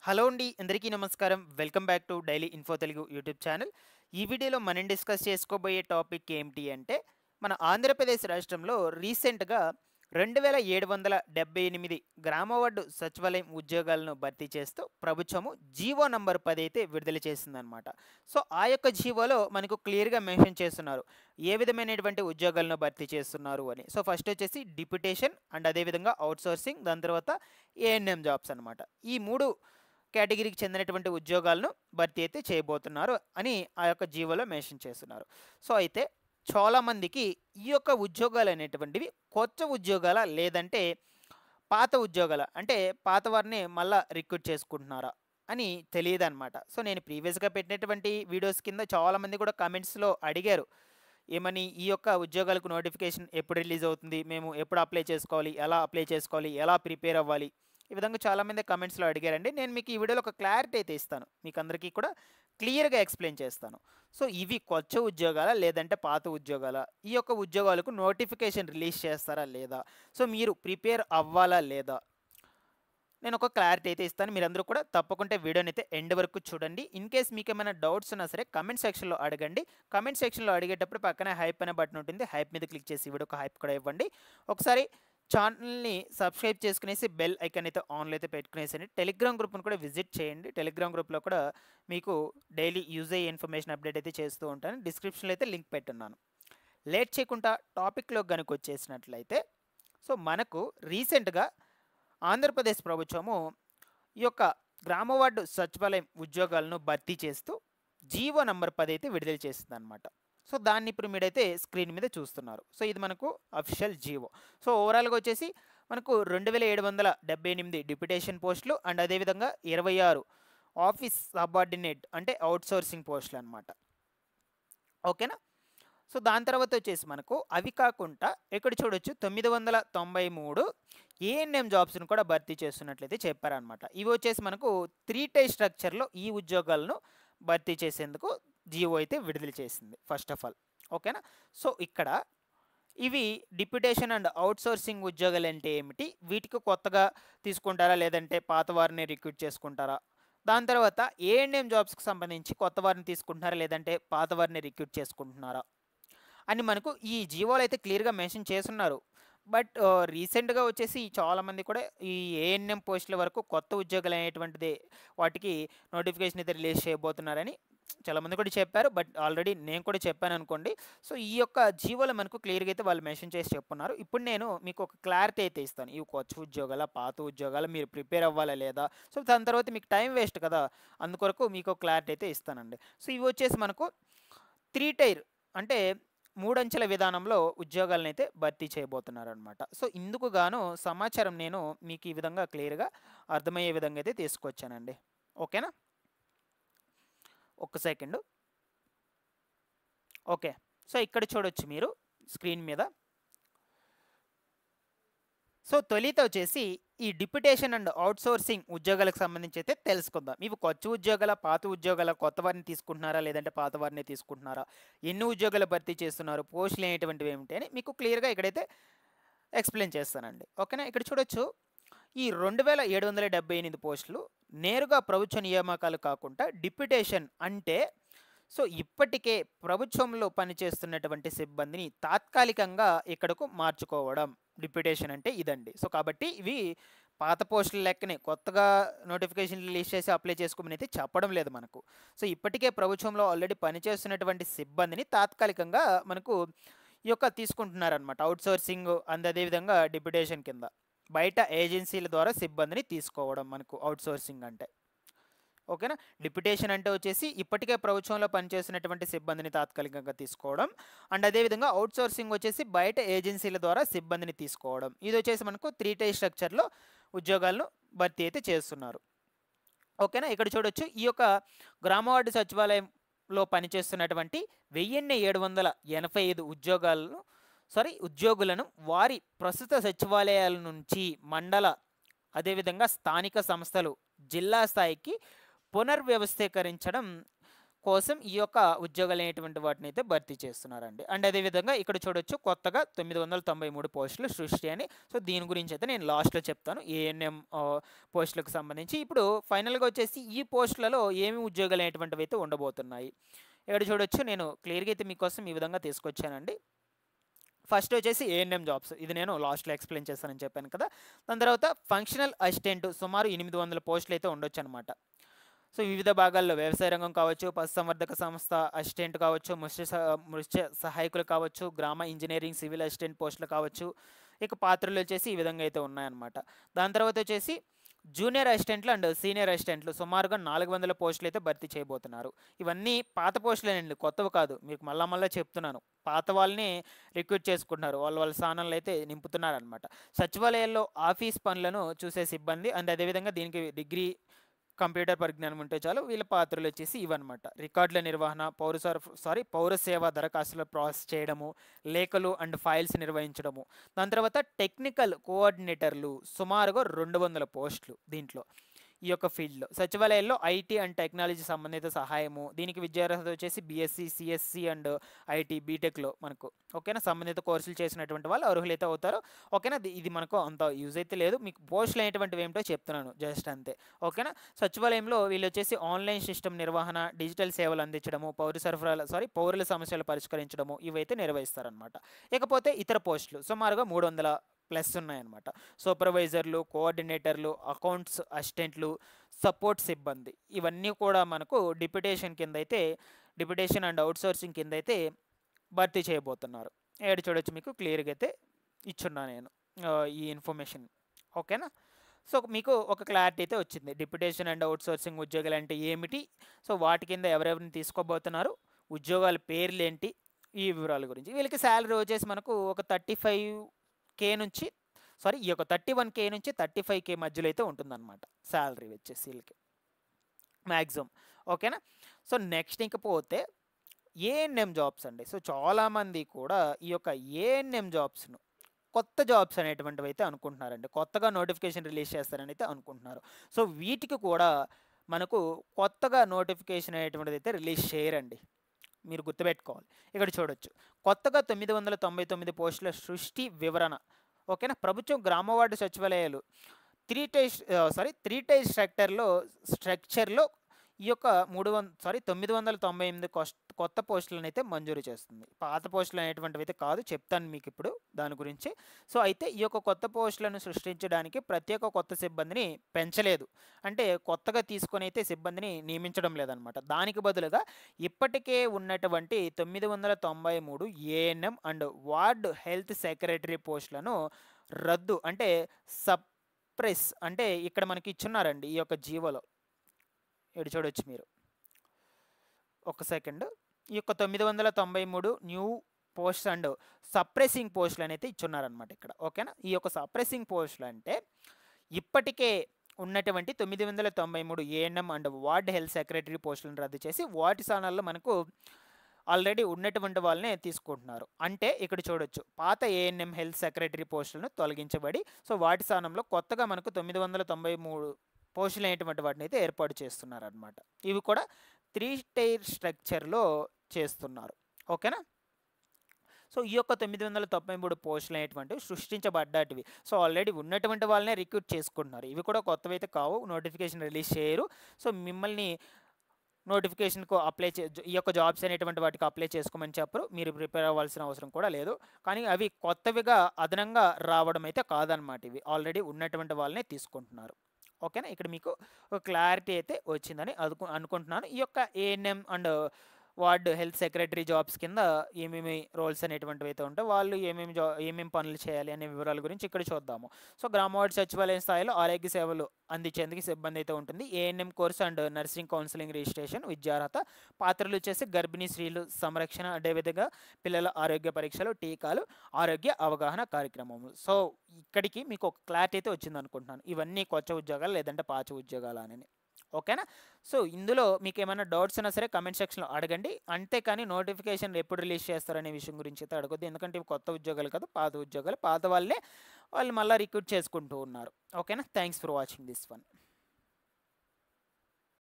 Hello అండి. అందరికీ నమస్కారం. Welcome back to daily info Telugu YouTube channel. ఈ వీడియోలో మనం డిస్కస్ చేసుకోబోయే టాపిక్ ఏంటి అంటే, మన ఆంధ్రప్రదేశ్ రాష్ట్రంలో రీసెంట్‌గా 2778 గ్రామ వార్డు సచివాలయం ఉద్యోగాలను భర్తీ చేస్తూ ప్రభుత్వము జీవో నంబర్ 10 అయితే విడుదల చేసిందనమాట. సో, ఆ యొక్క జీవోలో మనకు క్లియర్‌గా మెన్షన్ చేస్తున్నారు. ఏ విధమైనటువంటి ఉద్యోగాలను భర్తీ చేస్తున్నారు అని. సో, ఫస్ట్ వచ్చేసి డిప్యుటేషన్ అండ్ అదేవిధంగా ఔట్‌సోర్సింగ్, దాని తర్వాత ఏఎన్ఎం జాబ్స్ అనమాట. ఈ 3 కేటగిరీకి చెందినటువంటి ఉద్యోగాలను భర్తీ అయితే చేయబోతున్నారు అని ఆ యొక్క జీవోలో మెన్షన్ చేస్తున్నారు. సో, అయితే చాలామందికి ఈ యొక్క ఉద్యోగాలు అనేటువంటివి కొత్త ఉద్యోగాలా? లేదంటే పాత ఉద్యోగాలా? అంటే పాత వారిని మళ్ళా రిక్రూట్ చేసుకుంటున్నారా? అని తెలియదనమాట. సో, నేను ప్రీవియస్‌గా పెట్టినటువంటి వీడియోస్ కింద చాలామంది కూడా కామెంట్స్‌లో అడిగారు. ఏమని, ఈ యొక్క ఉద్యోగాలకు నోటిఫికేషన్ ఎప్పుడు రిలీజ్ అవుతుంది? మేము ఎప్పుడు అప్లై చేసుకోవాలి? ఎలా అప్లై చేసుకోవాలి? ఎలా ప్రిపేర్ అవ్వాలి? ఈ విధంగా చాలామంది కామెంట్స్‌లో అడిగారండి. నేను మీకు ఈ వీడియోలో ఒక క్లారిటీ అయితే ఇస్తాను. మీకందరికీ కూడా క్లియర్‌గా ఎక్స్‌ప్లెయిన్ చేస్తాను. సో, ఇవి కొత్త ఉద్యోగాలా? లేదంటే పాత ఉద్యోగాలా? ఈ యొక్క ఉద్యోగాలకు నోటిఫికేషన్ రిలీజ్ చేస్తారా? లేదా? సో, మీరు ప్రిపేర్ అవ్వాలా? లేదా? నేను ఒక క్లారిటీ అయితే ఇస్తాను. మీరందరూ కూడా తప్పకుండా వీడియోని అయితే ఎండ్ వరకు చూడండి. ఇన్ కేస్ మీకేమైనా డౌట్స్ ఉన్నా సరే కామెంట్ సెక్షన్‌లో అడగండి. కామెంట్ సెక్షన్‌లో అడిగేటప్పుడు పక్కనే హైప్ అనే బటన్ ఉంటుంది. హైప్ మీద క్లిక్ చేసి వీడియోకి హైప్ కూడా ఇవ్వండి. ఒకసారి ఛానల్‌ని సబ్స్క్రైబ్ చేసుకునేసి బెల్ ఐకాన్ అయితే ఆన్‌లో అయితే పెట్టుకునేసండి. టెలిగ్రామ్ గ్రూప్‌ని కూడా విజిట్ చేయండి. టెలిగ్రామ్ గ్రూప్‌లో కూడా మీకు డైలీ యూజ్ అయ్యే ఇన్ఫర్మేషన్ అప్డేట్ అయితే చేస్తూ ఉంటాను. డిస్క్రిప్షన్‌లో అయితే లింక్ పెట్టున్నాను. లేట్ చేయకుండా టాపిక్‌లోకి గనుక వచ్చేసినట్లయితే, సో, మనకు రీసెంట్‌గా ఆంధ్రప్రదేశ్ ప్రభుత్వము ఈ యొక్క గ్రామ వార్డు సచివాలయం ఉద్యోగాలను భర్తీ చేస్తూ జీవో నంబర్ 10 అయితే విడుదల చేసిందనమాట. సో, దాన్ని ఇప్పుడు మీరైతే స్క్రీన్ మీద చూస్తున్నారు. సో, ఇది మనకు అఫీషియల్ జీవో. సో, ఓవరాల్‌గా వచ్చేసి మనకు 2778 డిప్యుటేషన్ పోస్టులు అండ్ అదేవిధంగా 26 ఆఫీస్ సబార్డినేట్ అంటే ఔట్‌సోర్సింగ్ పోస్టులనమాట. ఓకేనా? సో, దాని తర్వాత వచ్చేసి మనకు అవి కాకుండా ఇక్కడ చూడొచ్చు 993 ఏఎన్ఎం జాబ్స్‌ని కూడా భర్తీ చేస్తున్నట్లయితే చెప్పారనమాట. ఇవి వచ్చేసి మనకు 3 టైర్ స్ట్రక్చర్‌లో ఈ ఉద్యోగాలను భర్తీ చేసేందుకు జీవో అయితే విడుదల చేసింది ఫస్ట్ ఆఫ్ ఆల్. ఓకేనా? సో, ఇక్కడ ఇవి డిప్యుటేషన్ అండ్ ఔట్‌సోర్సింగ్ ఉద్యోగాలంటే ఏమిటి? వీటికి కొత్తగా తీసుకుంటారా? లేదంటే పాత వారిని రిక్రూట్ చేసుకుంటారా? దాని తర్వాత ఏఎన్ఎం జాబ్స్‌కి సంబంధించి కొత్త వారిని తీసుకుంటున్నారా? లేదంటే పాత వారిని రిక్రూట్ చేసుకుంటున్నారా? అని మనకు ఈ జీవోలో అయితే క్లియర్‌గా మెన్షన్ చేసున్నారు. బట్ రీసెంట్‌గా వచ్చేసి చాలామంది కూడా ఈ ఏఎన్ఎం పోస్టుల వరకు కొత్త ఉద్యోగాలు అనేటువంటిది వాటికి నోటిఫికేషన్ అయితే రిలీజ్ చేయబోతున్నారని చాలామంది కూడా చెప్పారు. బట్ ఆల్రెడీ నేను కూడా చెప్పాననుకోండి. సో, ఈ యొక్క జీవోలో మనకు క్లియర్‌గా అయితే వాళ్ళు మెన్షన్ చేసి చెప్పున్నారు. ఇప్పుడు నేను మీకు ఒక క్లారిటీ అయితే ఇస్తాను. ఇవి కొత్త ఉద్యోగాలా? పాత ఉద్యోగాలా? మీరు ప్రిపేర్ అవ్వాలా? లేదా? సో, దాని తర్వాత మీకు టైం వేస్ట్ కదా! అందుకొరకు మీకు ఒక క్లారిటీ అయితే ఇస్తానండి. సో, ఇవి వచ్చేసి మనకు 3 టైర్ అంటే 3 అంచెల విధానంలో ఉద్యోగాలనైతే భర్తీ చేయబోతున్నారనమాట. సో, ఇందుకు గాను సమాచారం నేను మీకు ఈ విధంగా క్లియర్‌గా అర్థమయ్యే విధంగా అయితే తీసుకొచ్చానండి. ఓకేనా? ఒక్క సెకండు. ఓకే. సో, ఇక్కడ చూడొచ్చు మీరు స్క్రీన్ మీద. సో, తొలిత వచ్చేసి ఈ డిప్యుటేషన్ అండ్ ఔట్‌సోర్సింగ్ ఉద్యోగాలకు సంబంధించి అయితే తెలుసుకుందాం. ఇవి కొత్త ఉద్యోగాలా? పాత ఉద్యోగాలా? కొత్త వారిని తీసుకుంటున్నారా? లేదంటే పాత వారినే తీసుకుంటున్నారా? ఎన్ని ఉద్యోగాలు భర్తీ చేస్తున్నారు? పోస్టులు అనేటువంటివి ఏమిటి అని మీకు క్లియర్‌గా ఇక్కడైతే ఎక్స్‌ప్లెయిన్ చేస్తానండి. ఓకేనా? ఇక్కడ చూడొచ్చు ఈ 2778 పోస్టులు నేరుగా ప్రభుత్వ నియామకాలు కాకుండా డిప్యుటేషన్ అంటే, సో, ఇప్పటికే ప్రభుత్వంలో పనిచేస్తున్నటువంటి సిబ్బందిని తాత్కాలికంగా ఇక్కడకు మార్చుకోవడం. డిప్యుటేషన్ అంటే ఇదండి. సో, కాబట్టి ఇవి పాత పోస్టుల లెక్కనే కొత్తగా నోటిఫికేషన్ రిలీజ్ చేసి అప్లై చేసుకోమని అయితే చెప్పడం లేదు మనకు. సో, ఇప్పటికే ప్రభుత్వంలో ఆల్రెడీ పనిచేస్తున్నటువంటి సిబ్బందిని తాత్కాలికంగా మనకు ఈ యొక్క తీసుకుంటున్నారనమాట. ఔట్‌సోర్సింగ్ అండ్ అదేవిధంగా డిప్యుటేషన్ కింద. బయట ఏజెన్సీల ద్వారా సిబ్బందిని తీసుకోవడం మనకు ఔట్‌సోర్సింగ్ అంటే. ఓకేనా? డిప్యుటేషన్ అంటే వచ్చేసి ఇప్పటికే ప్రభుత్వంలో పనిచేస్తున్నటువంటి సిబ్బందిని తాత్కాలికంగా తీసుకోవడం. అండ్ అదేవిధంగా ఔట్‌సోర్సింగ్ వచ్చేసి బయట ఏజెన్సీల ద్వారా సిబ్బందిని తీసుకోవడం. ఇది వచ్చేసి మనకు 3 టైర్ స్ట్రక్చర్‌లో ఉద్యోగాలను భర్తీ అయితే చేస్తున్నారు. ఓకేనా? ఇక్కడ చూడొచ్చు ఈ యొక్క గ్రామ వార్డు సచివాలయంలో పనిచేస్తున్నటువంటి 1785 ఉద్యోగులను వారి ప్రస్తుత సచివాలయాల నుంచి మండల, అదేవిధంగా స్థానిక సంస్థలు, జిల్లా స్థాయికి పునర్వ్యవస్థీకరించడం కోసం ఈ యొక్క ఉద్యోగాలు అనేటువంటి వాటిని అయితే భర్తీ చేస్తున్నారండి. అండ్ అదేవిధంగా ఇక్కడ చూడొచ్చు కొత్తగా 993 పోస్టులు సృష్టి అని. సో దీని గురించి అయితే నేను లాస్ట్లో చెప్తాను ఏఎన్ఎం పోస్టులకు సంబంధించి. ఇప్పుడు ఫైనల్గా వచ్చేసి ఈ పోస్టులలో ఏమి ఉద్యోగాలు అనేటువంటివి అయితే ఉండబోతున్నాయి. ఇక్కడ చూడొచ్చు నేను క్లియర్గా అయితే మీకోసం ఈ విధంగా తీసుకొచ్చానండి. ఫస్ట్ వచ్చేసి ఏఎన్ఎం జాబ్స్, ఇది నేను లాస్ట్లో ఎక్స్ప్లెయిన్ చేస్తానని చెప్పాను కదా. దాని తర్వాత ఫంక్షనల్ అసిస్టెంట్ సుమారు 800 పోస్టులు అయితే ఉండొచ్చు అనమాట. సో వివిధ భాగాల్లో వ్యవసాయ రంగం కావచ్చు, పశుసంవర్ధక సంస్థ అసిస్టెంట్ కావచ్చు, మృత్య సహాయకులు కావచ్చు, గ్రామ ఇంజనీరింగ్ సివిల్ అసిస్టెంట్ పోస్టులు కావచ్చు. ఇక పాత్రలు వచ్చేసి ఈ విధంగా అయితే ఉన్నాయన్నమాట. దాని తర్వాత వచ్చేసి జూనియర్ అసిస్టెంట్లు అండ్ సీనియర్ అసిస్టెంట్లు సుమారుగా 400 పోస్టులు అయితే భర్తీ చేయబోతున్నారు. ఇవన్నీ పాత పోస్టులేనండి, కొత్తవి కాదు. మీకు మళ్ళా చెప్తున్నాను, పాత వాళ్ళని రిక్రూట్ చేసుకుంటున్నారు, వాళ్ళ స్థానాల్లో అయితే నింపుతున్నారు అనమాట. సచివాలయాల్లో ఆఫీస్ పనులను చూసే సిబ్బంది అండ్ అదేవిధంగా దీనికి డిగ్రీ కంప్యూటర్ పరిజ్ఞానం ఉంటే చాలు. వీళ్ళ పాత్రలు వచ్చేసి ఇవన్నమాట. రికార్డుల నిర్వహణ, పౌర సేవ దరఖాస్తులు ప్రాసెస్ చేయడము, లేఖలు అండ్ ఫైల్స్ నిర్వహించడము. దాని తర్వాత టెక్నికల్ కోఆర్డినేటర్లు సుమారుగా 200 పోస్టులు దీంట్లో ఈ యొక్క ఫీల్డ్లో. సచివాలయాల్లో ఐటీ అండ్ టెక్నాలజీ సంబంధిత సహాయము, దీనికి విద్యార్హత వచ్చేసి బీఎస్సీ, సిఎస్సి అండ్ ఐటీ బీటెక్లో మనకు ఓకేనా సంబంధిత కోర్సులు చేసినటువంటి వాళ్ళు అర్హులైతే అవుతారు. ఓకేనా, ఇది మనకు అంత యూజ్ అయితే లేదు, మీకు పోస్టులు అనేటువంటివి ఏమిటో చెప్తున్నాను జస్ట్ అంతే. ఓకేనా, సచివాలయంలో వీళ్ళు వచ్చేసి ఆన్లైన్ సిస్టమ్ నిర్వహణ, డిజిటల్ సేవలు అందించడము, పౌరుల సమస్యలు పరిష్కరించడము ఇవైతే నిర్వహిస్తారనమాట. ఇకపోతే ఇతర పోస్టులు సుమారుగా 300 ప్లస్ ఉన్నాయన్నమాట. సూపర్వైజర్లు, కోఆర్డినేటర్లు, అకౌంట్స్ అసిస్టెంట్లు, సపోర్ట్ సిబ్బంది ఇవన్నీ కూడా మనకు డిప్యుటేషన్ అండ్ అవుట్సోర్సింగ్ కింద అయితే భర్తీ చేయబోతున్నారు. ఏడు చూడొచ్చు, మీకు క్లియర్గా అయితే ఇచ్చున్నా నేను ఈ ఇన్ఫర్మేషన్. ఓకేనా, సో మీకు ఒక క్లారిటీ అయితే వచ్చింది డిప్యుటేషన్ అండ్ అవుట్సోర్సింగ్ ఉద్యోగాలు అంటే ఏమిటి, సో వాటి కింద ఎవరెవరిని తీసుకోబోతున్నారు, ఉద్యోగాల పేర్లు ఏంటి, ఈ వివరాల గురించి. వీళ్ళకి శాలరీ వచ్చేసి మనకు ఒక 31K నుంచి 35K మధ్యలో అయితే ఉంటుందన్నమాట శాలరీ వచ్చేసి వీళ్ళకి మ్యాక్సిమం. ఓకేనా, సో నెక్స్ట్ ఇంకపోతే ఏఎన్ఎం జాబ్స్ అండి. సో చాలామంది కూడా ఈ యొక్క ఏఎన్ఎం జాబ్స్ను కొత్త జాబ్స్ అనేటువంటివి అయితే అనుకుంటున్నారండి, కొత్తగా నోటిఫికేషన్ రిలీజ్ చేస్తారని అయితే అనుకుంటున్నారు. సో వీటికి కూడా మనకు కొత్తగా నోటిఫికేషన్ అనేటువంటిది అయితే రిలీజ్ చేయరండి, మీరు గుర్తుపెట్టుకోవాలి. ఇక్కడ చూడొచ్చు కొత్తగా 999 పోస్టుల సృష్టి వివరణ. ఓకేనా, ప్రభుత్వం గ్రామ వార్డు సచివాలయాలు త్రీ టైర్ స్ట్రక్చర్లో ఈ యొక్క 998 కొత్త పోస్టులను అయితే మంజూరు చేస్తుంది. పాత పోస్టులు అనేటువంటివి అయితే కాదు, చెప్తాను మీకు ఇప్పుడు దాని గురించి. సో అయితే ఈ యొక్క కొత్త పోస్టులను సృష్టించడానికి ప్రత్యేక కొత్త సిబ్బందిని పెంచలేదు, అంటే కొత్తగా తీసుకొని అయితే సిబ్బందిని నియమించడం లేదనమాట. దానికి బదులుగా ఇప్పటికే ఉన్నటువంటి 993 ANM and ward health secretary పోస్టులను రద్దు అంటే సప్రెస్ అంటే ఇక్కడ మనకి ఇచ్చున్నారండి ఈ యొక్క జీవోలో. ఇక్కడ చూడొచ్చు మీరు, ఒక సెకండ్. ఈ యొక్క 993 న్యూ పోస్ట్స్ అండ్ సప్రెసింగ్ పోస్టులు అనేది ఇచ్చున్నారనమాట ఇక్కడ. ఓకేనా, ఈ యొక్క సప్రెసింగ్ పోస్టులు అంటే ఇప్పటికే ఉన్నటువంటి 993 ANM and ward health secretary పోస్టులను రద్దు చేసి వాటి స్థానాల్లో మనకు ఆల్రెడీ ఉన్నటువంటి వాళ్ళనే తీసుకుంటున్నారు. అంటే ఇక్కడ చూడొచ్చు పాత ఏఎన్ఎం హెల్త్ సెక్రటరీ పోస్టులను తొలగించబడి సో వాటి స్థానంలో కొత్తగా మనకు 993 పోస్టులు అనేటువంటి వాటిని అయితే ఏర్పాటు చేస్తున్నారు అనమాట. ఇవి కూడా 3 టైర్ స్ట్రక్చర్లో చేస్తున్నారు. ఓకేనా, సో ఈ యొక్క 993 పోస్టులు అనేటువంటివి సృష్టించబడ్డాటివి. సో ఆల్రెడీ ఉన్నటువంటి వాళ్ళనే రిక్రూట్ చేసుకుంటున్నారు, ఇవి కూడా కొత్తవి అయితే కావు, నోటిఫికేషన్ రిలీజ్ చేయరు. సో మిమ్మల్ని నోటిఫికేషన్కు ఈ యొక్క జాబ్స్ అనేటువంటి వాటికి అప్లై చేసుకోమని చెప్పరు, మీరు ప్రిపేర్ అవ్వాల్సిన అవసరం కూడా లేదు. కానీ అవి కొత్తవిగా అదనంగా రావడం అయితే కాదనమాట, ఇవి ఆల్రెడీ ఉన్నటువంటి వాళ్ళనే తీసుకుంటున్నారు. ఓకేనా, ఇక్కడ మీకు ఒక క్లారిటీ అయితే వచ్చిందని అనుకుంటున్నాను. ఈ యొక్క ANM and ward health secretary jobs కింద ఏమేమి రోల్స్ అనేటువంటివి అయితే ఉంటాయి, వాళ్ళు ఏమేమి పనులు చేయాలి అనే వివరాల గురించి ఇక్కడ చూద్దాము. సో గ్రామ వార్డు సచివాలయం స్థాయిలో ఆరోగ్య సేవలు అందించేందుకు సిబ్బంది అయితే ఉంటుంది. ANM course and nursing counselling registration, విద్యార్హత, పాత్రలు వచ్చేసి గర్భిణీ స్త్రీలు సంరక్షణ, అదేవిధంగా పిల్లల ఆరోగ్య పరీక్షలు, టీకాలు, ఆరోగ్య అవగాహన కార్యక్రమము. సో ఇక్కడికి మీకు ఒక క్లారిటీ అయితే వచ్చింది అనుకుంటున్నాను, ఇవన్నీ కొత్త ఉద్యోగాలు లేదంటే పాత ఉద్యోగాలు అని. ఓకేనా, సో ఇందులో మీకు ఏమైనా డౌట్స్ ఉన్నా సరే కమెంట్ సెక్షన్లో అడగండి, అంతేకాని నోటిఫికేషన్ ఎప్పుడు రిలీజ్ చేస్తారనే విషయం గురించి అయితే అడగొద్దు, ఎందుకంటే ఇవి కొత్త ఉద్యోగాలు కాదు, పాత ఉద్యోగాలు. పాత వాళ్ళు మళ్ళీ రిక్రూట్ చేసుకుంటూ ఉన్నారు. ఓకేనా, thanks for watching this one.